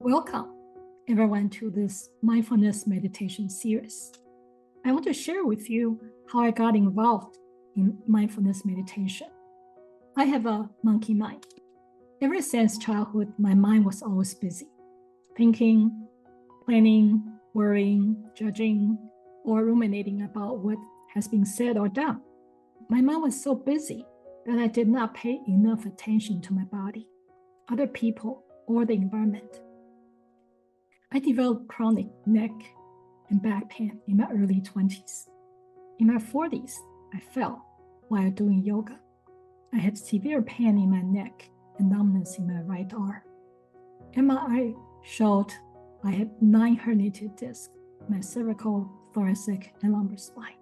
Welcome, everyone, to this mindfulness meditation series. I want to share with you how I got involved in mindfulness meditation. I have a monkey mind. Ever since childhood, my mind was always busy, thinking, planning, worrying, judging, or ruminating about what has been said or done. My mind was so busy that I did not pay enough attention to my body, other people, or the environment. I developed chronic neck and back pain in my early 20s. In my 40s, I fell while doing yoga. I had severe pain in my neck and numbness in my right arm. MRI showed I had 9 herniated discs in my cervical, thoracic, and lumbar spine.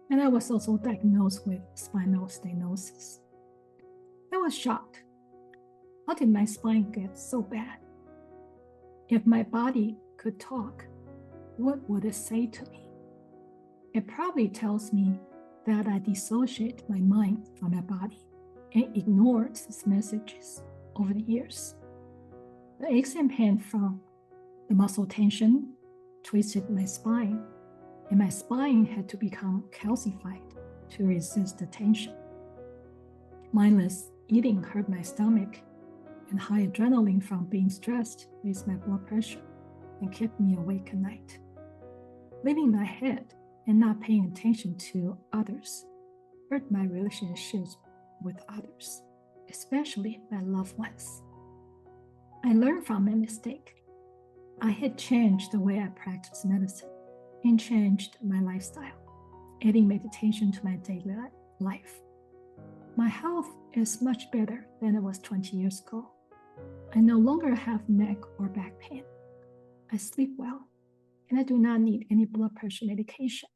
And I was also diagnosed with spinal stenosis. I was shocked. How did my spine get so bad? If my body could talk, what would it say to me? It probably tells me that I dissociate my mind from my body and ignored its messages over the years. The aches and pain from the muscle tension twisted my spine, and my spine had to become calcified to resist the tension. Mindless eating hurt my stomach, and high adrenaline from being stressed raised my blood pressure and kept me awake at night. Leaving my head and not paying attention to others hurt my relationships with others, especially my loved ones. I learned from my mistake. I had changed the way I practice medicine and changed my lifestyle, adding meditation to my daily life. My health is much better than it was 20 years ago. I no longer have neck or back pain. I sleep well, and I do not need any blood pressure medication.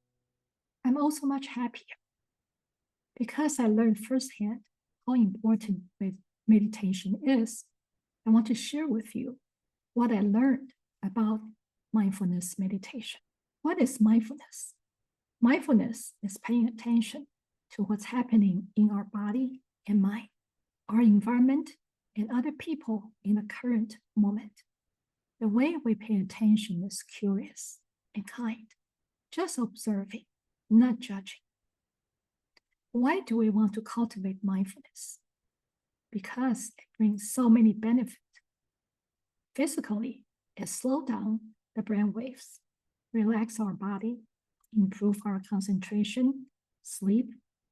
I'm also much happier. Because I learned firsthand how important meditation is, I want to share with you what I learned about mindfulness meditation. What is mindfulness? Mindfulness is paying attention to what's happening in our body and mind, our environment, and other people in the current moment. The way we pay attention is curious and kind, just observing, not judging. Why do we want to cultivate mindfulness? Because it brings so many benefits. Physically, it slows down the brain waves, relax our body, improve our concentration, sleep,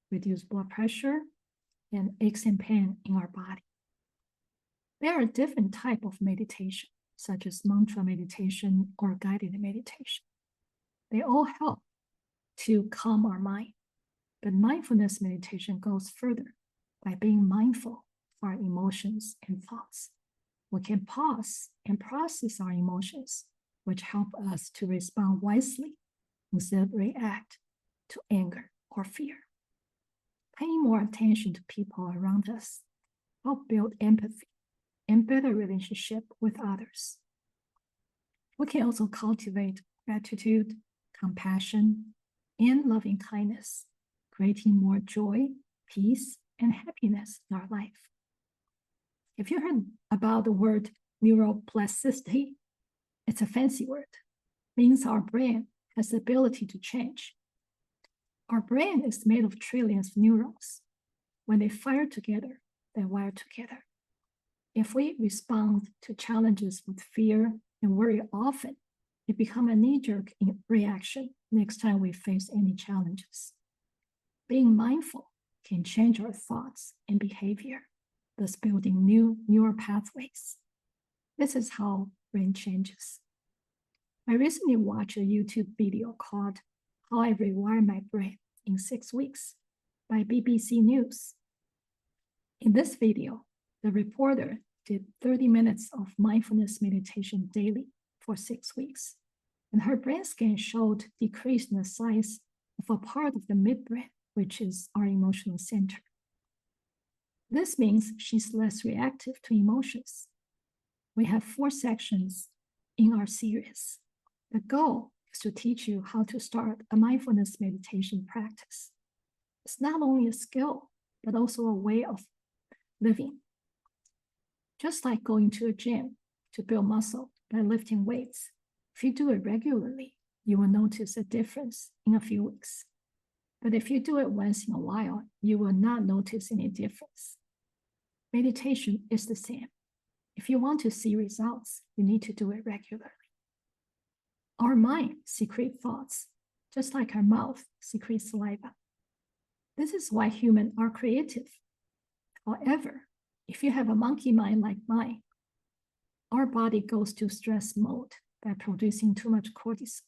reduce blood pressure, and aches and pain in our body. There are different types of meditation, such as mantra meditation or guided meditation. They all help to calm our mind. But mindfulness meditation goes further by being mindful of our emotions and thoughts. We can pause and process our emotions, which help us to respond wisely instead of react to anger or fear. Paying more attention to people around us help build empathy and better relationship with others. We can also cultivate gratitude, compassion, and loving kindness, creating more joy, peace, and happiness in our life. If you heard about the word neuroplasticity, it's a fancy word. It means our brain has the ability to change. Our brain is made of trillions of neurons. When they fire together, they wire together. If we respond to challenges with fear and worry often, it becomes a knee-jerk reaction next time we face any challenges. Being mindful can change our thoughts and behavior, thus building new neural pathways. This is how brain changes. I recently watched a YouTube video called How I Rewired My Brain in 6 Weeks by BBC News. In this video, the reporter did 30 minutes of mindfulness meditation daily for 6 weeks, and her brain scan showed decrease in the size of a part of the midbrain, which is our emotional center. This means she's less reactive to emotions. We have 4 sections in our series. The goal is to teach you how to start a mindfulness meditation practice. It's not only a skill, but also a way of living. Just like going to a gym, to build muscle by lifting weights. If you do it regularly, you will notice a difference in a few weeks. But if you do it once in a while, you will not notice any difference. Meditation is the same. If you want to see results, you need to do it regularly. Our mind secretes thoughts, just like our mouth secretes saliva. This is why humans are creative. However, if you have a monkey mind like mine, our body goes to stress mode by producing too much cortisol,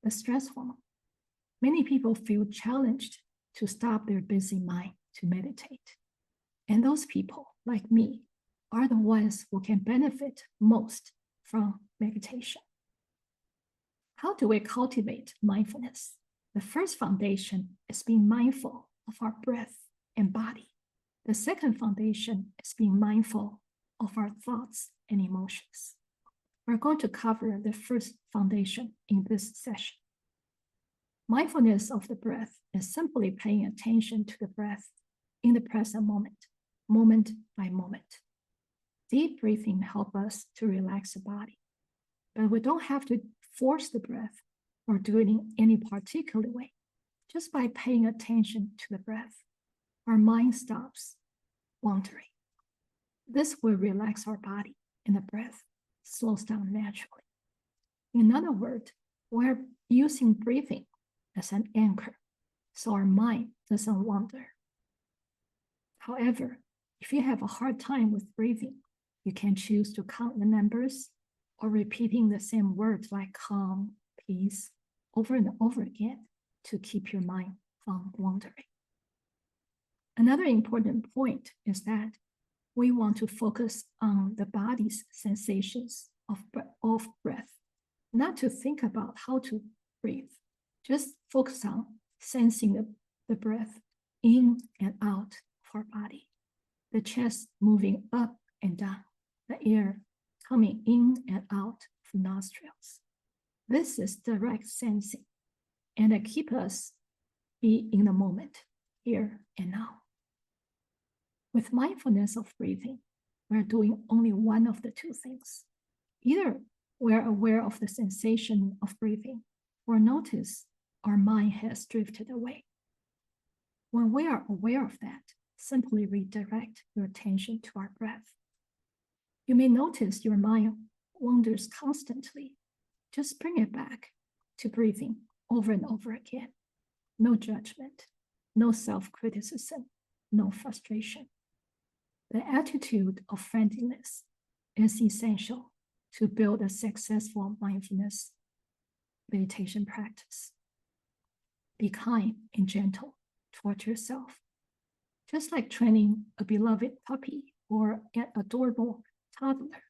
the stress hormone. Many people feel challenged to stop their busy mind to meditate. And those people, like me, are the ones who can benefit most from meditation. How do we cultivate mindfulness? The first foundation is being mindful of our breath and body. The second foundation is being mindful of our thoughts and emotions. We're going to cover the first foundation in this session. Mindfulness of the breath is simply paying attention to the breath in the present moment, moment by moment. Deep breathing helps us to relax the body, but we don't have to force the breath or do it in any particular way. Just by paying attention to the breath, our mind stops wandering. This will relax our body and the breath slows down naturally. In other words, we're using breathing as an anchor so our mind doesn't wander. However, if you have a hard time with breathing, you can choose to count the numbers or repeating the same words like calm, peace, over and over again to keep your mind from wandering. Another important point is that we want to focus on the body's sensations of breath, not to think about how to breathe. Just focus on sensing the breath in and out of our body, the chest moving up and down, the air coming in and out of nostrils. This is direct sensing, and it keeps us be in the moment, here and now. With mindfulness of breathing, we're doing only one of the two things. Either we're aware of the sensation of breathing, or notice our mind has drifted away. When we are aware of that, simply redirect your attention to our breath. You may notice your mind wanders constantly. Just bring it back to breathing over and over again. No judgment, no self-criticism, no frustration. The attitude of friendliness is essential to build a successful mindfulness meditation practice. Be kind and gentle toward yourself. Just like training a beloved puppy or an adorable toddler.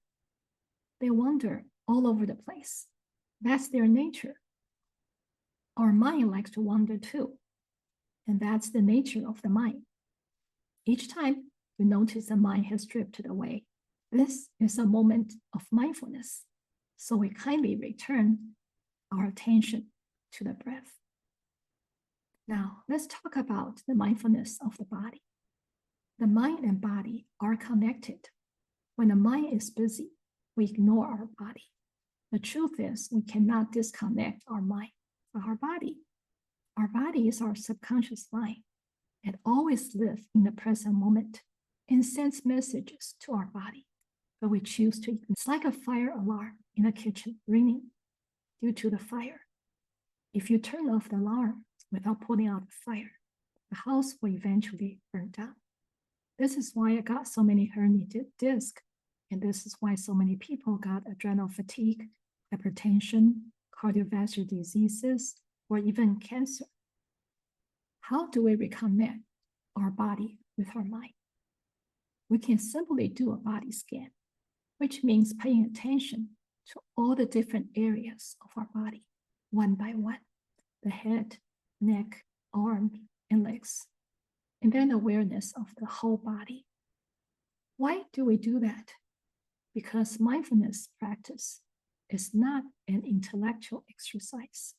They wander all over the place. That's their nature. Our mind likes to wander too, and that's the nature of the mind. Each time you notice the mind has drifted away, this is a moment of mindfulness. So we kindly return our attention to the breath. Now, let's talk about the mindfulness of the body. The mind and body are connected. When the mind is busy, we ignore our body. The truth is, we cannot disconnect our mind from our body. Our body is our subconscious mind. It always lives in the present moment and sends messages to our body, but we choose to ignore. It's like a fire alarm in a kitchen ringing due to the fire. If you turn off the alarm without putting out the fire, the house will eventually burn down. This is why I got so many herniated discs, and this is why so many people got adrenal fatigue, hypertension, cardiovascular diseases, or even cancer. How do we reconnect our body with our mind? We can simply do a body scan, which means paying attention to all the different areas of our body, one by one, the head, neck, arm, and legs, and then awareness of the whole body. Why do we do that? Because mindfulness practice is not an intellectual exercise.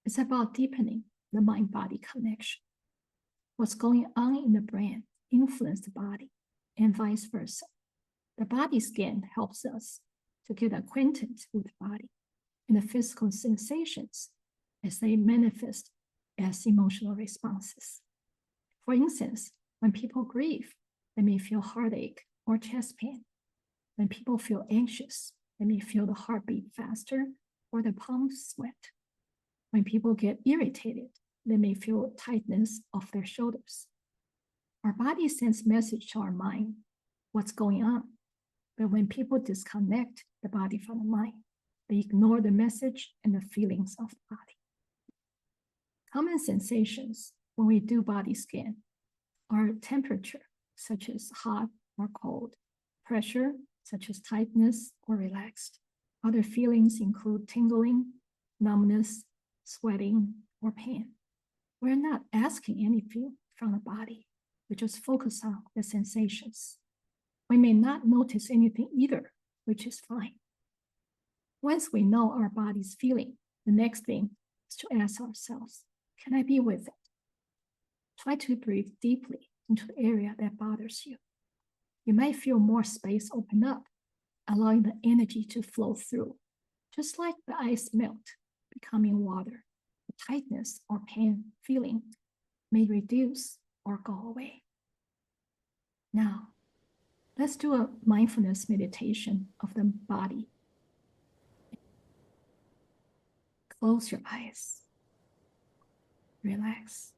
It's about deepening the mind-body connection. What's going on in the brain influences the body, and vice versa. The body scan helps us to get acquainted with the body and the physical sensations as they manifest as emotional responses. For instance, when people grieve, they may feel heartache or chest pain. When people feel anxious, they may feel the heartbeat faster or the palms sweat. When people get irritated, they may feel tightness of their shoulders. Our body sends message to our mind, what's going on. But when people disconnect the body from the mind, they ignore the message and the feelings of the body. Common sensations when we do body scan are temperature, such as hot or cold, pressure, such as tightness or relaxed. Other feelings include tingling, numbness, sweating, or pain. We're not asking anything from the body. We just focus on the sensations. We may not notice anything either, which is fine. Once we know our body's feeling, the next thing is to ask ourselves, can I be with it? Try to breathe deeply into the area that bothers you. You might feel more space open up, allowing the energy to flow through, just like the ice melt, becoming water. The tightness or pain feeling may reduce or go away. Now, let's do a mindfulness meditation of the body. Close your eyes. Relax.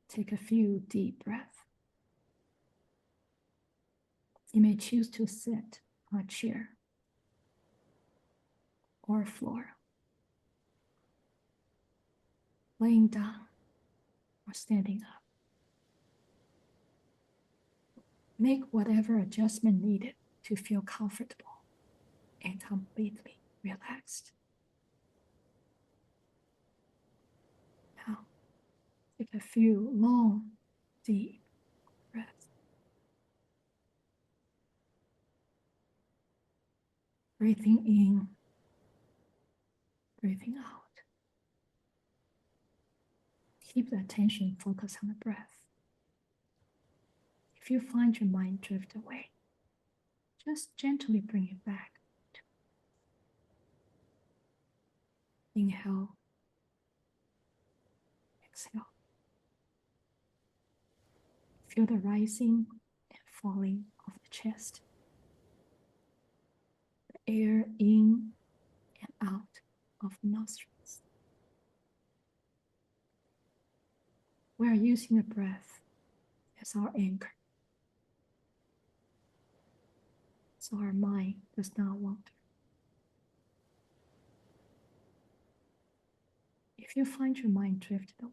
Take a few deep breaths. You may choose to sit on a chair or a floor, laying down or standing up. Make whatever adjustment needed to feel comfortable and completely relaxed. Now, take a few long, deep breaths. Breathing in, breathing out. Keep the attention focused on the breath. If you find your mind drift away, just gently bring it back. Inhale, exhale. Feel the rising and falling of the chest. The air in and out of the nostrils. We are using the breath as our anchor, so our mind does not wander. If you find your mind drifted away,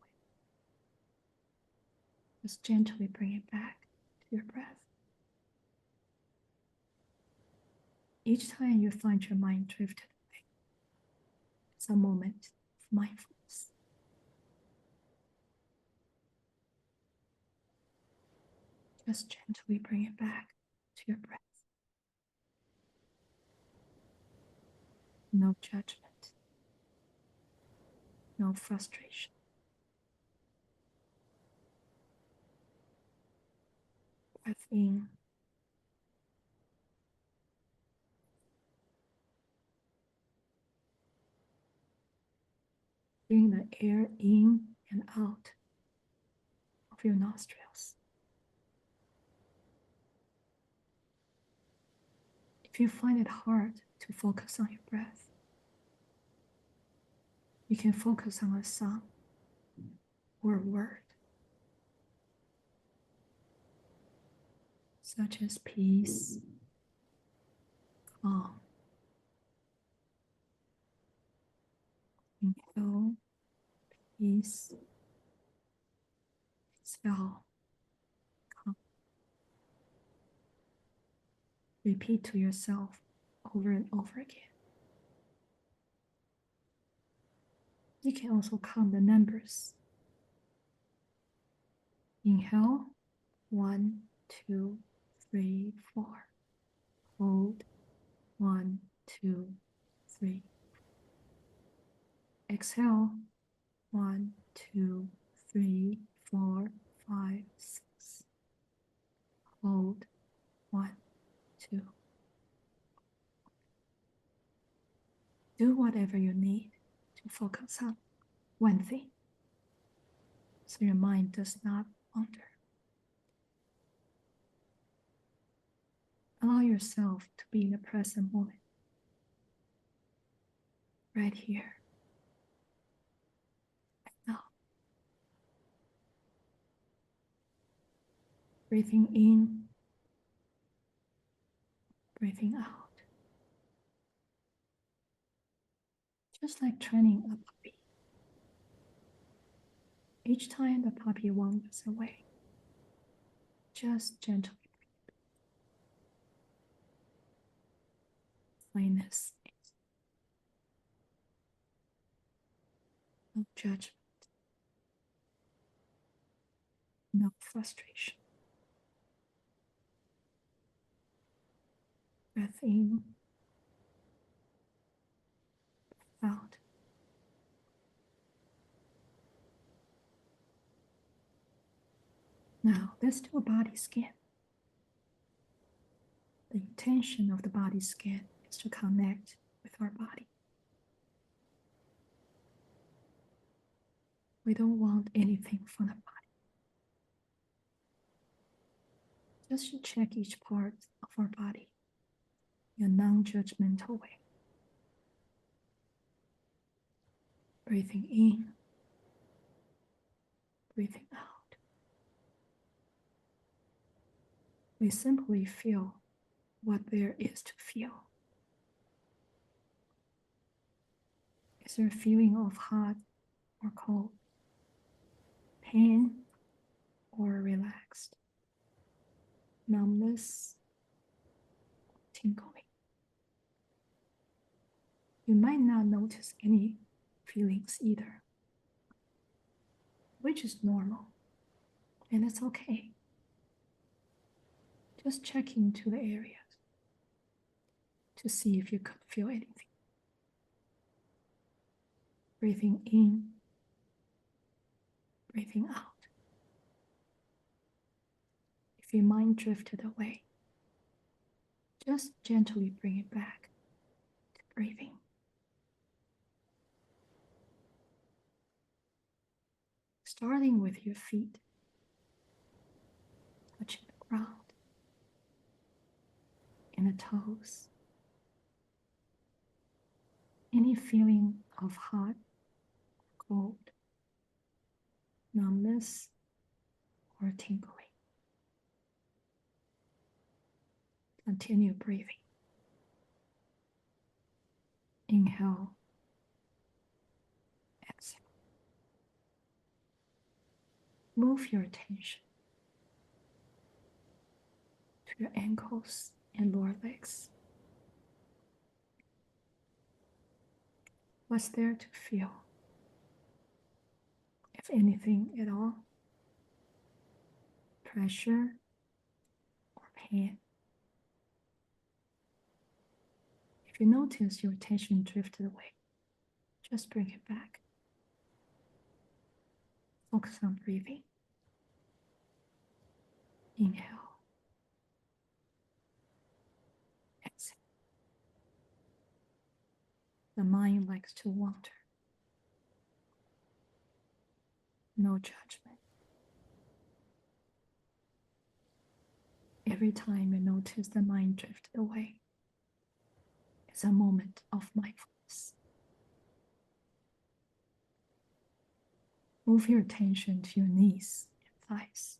just gently bring it back to your breath. Each time you find your mind drifted away, it's a moment of mindfulness. Just gently bring it back to your breath. No judgment, no frustration. Breath in. Bring the air in and out of your nostrils. If you find it hard to focus on your breath, you can focus on a sound or a word, such as peace, calm. Inhale, peace, exhale, calm. Repeat to yourself over and over again. You can also count the numbers. Inhale, 1, 2, 3, 4. Hold, 1, 2, 3. Exhale, 1, 2, 3, 4, 5, 6. Hold, 1, 2. Do whatever you need to focus on one thing so your mind does not wander. Allow yourself to be in the present moment, right here, right now. Breathing in, breathing out. Just like training a puppy. Each time the puppy wanders away, just gently. Kindness, no judgment, no frustration. Breath in, out. Now let's do a body scan. The intention of the body scan is to connect with our body. We don't want anything from the body. Just to check each part of our body in a non-judgmental way. Breathing in, breathing out. We simply feel what there is to feel. Is there a feeling of hot or cold, pain or relaxed, numbness, tingling? You might not notice any feelings either, which is normal, and it's okay. Just check into the areas to see if you could feel anything. Breathing in, breathing out. If your mind drifted away, just gently bring it back to breathing. Starting with your feet, touching the ground and the toes. Any feeling of hot, cold, numbness, or tingling. Continue breathing. Inhale, exhale. Move your attention to your ankles and lower legs. What's there to feel? If anything at all, pressure or pain. If you notice your attention drifted away, just bring it back. Focus on breathing. Inhale. Exhale. The mind likes to wander. No judgment. Every time you notice the mind drifted away, it's a moment of mindfulness. Move your attention to your knees and thighs.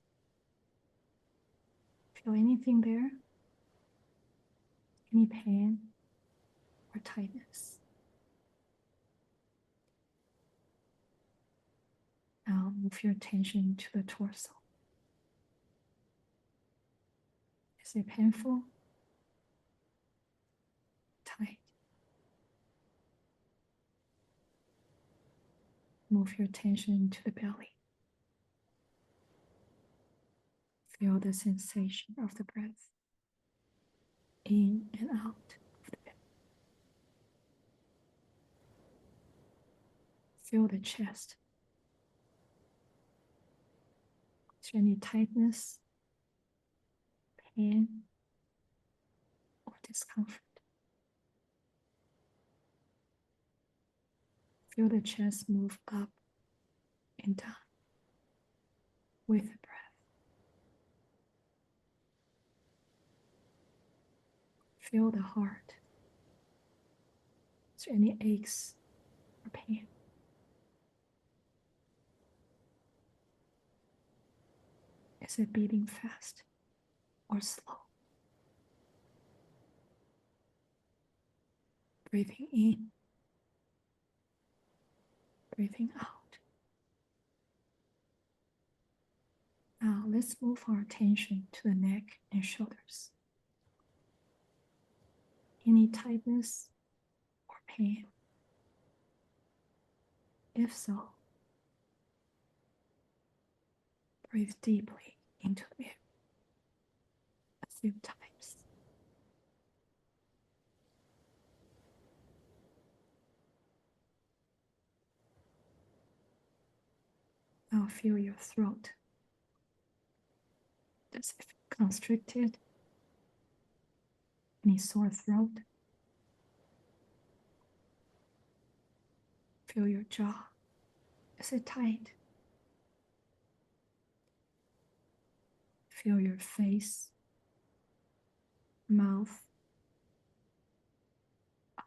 Feel anything there? Any pain or tightness? Now move your attention to the torso. Is it painful? Tight? Move your attention to the belly. Feel the sensation of the breath in and out of the belly. Feel the chest. Is there any tightness, pain, or discomfort? Feel the chest move up and down with the breath. Feel the heart. Is there any aches or pain? Is it beating fast or slow? Breathing in, breathing out. Now let's move our attention to the neck and shoulders. Any tightness or pain? If so, breathe deeply into it a few times. Now feel your throat. Does it feel constricted? Any sore throat? Feel your jaw. Is it tight? Feel your face, mouth,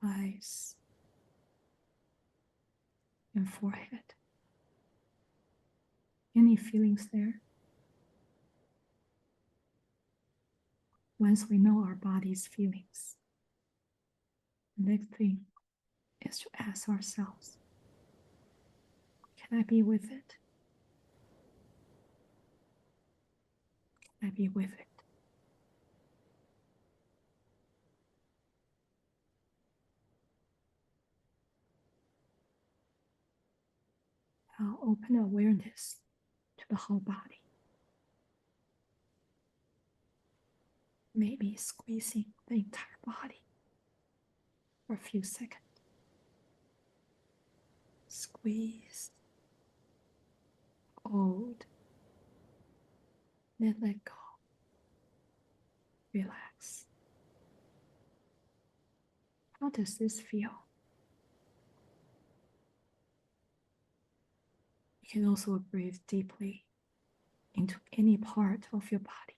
eyes, and forehead. Any feelings there? Once we know our body's feelings, the next thing is to ask ourselves, can I be with it? Can I be with it? Now open awareness to the whole body. Maybe squeezing the entire body for a few seconds. Squeeze, hold, then let go. Relax. How does this feel? You can also breathe deeply into any part of your body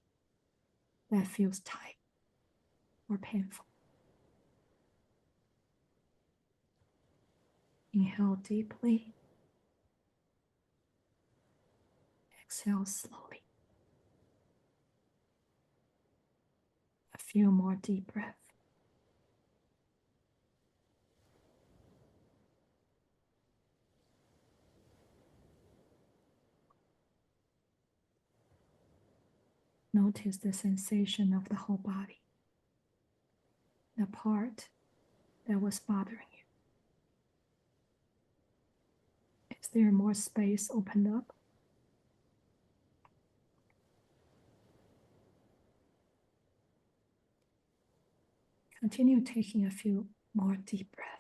that feels tight or painful. Inhale deeply. Exhale slowly. A few more deep breaths. Notice the sensation of the whole body, the part that was bothering you. Is there more space opened up? Continue taking a few more deep breaths.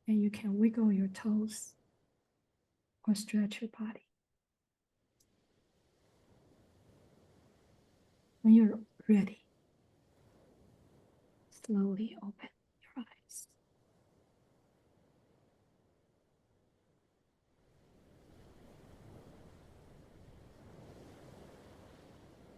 And you can wiggle your toes or stretch your body. When you're ready, slowly open.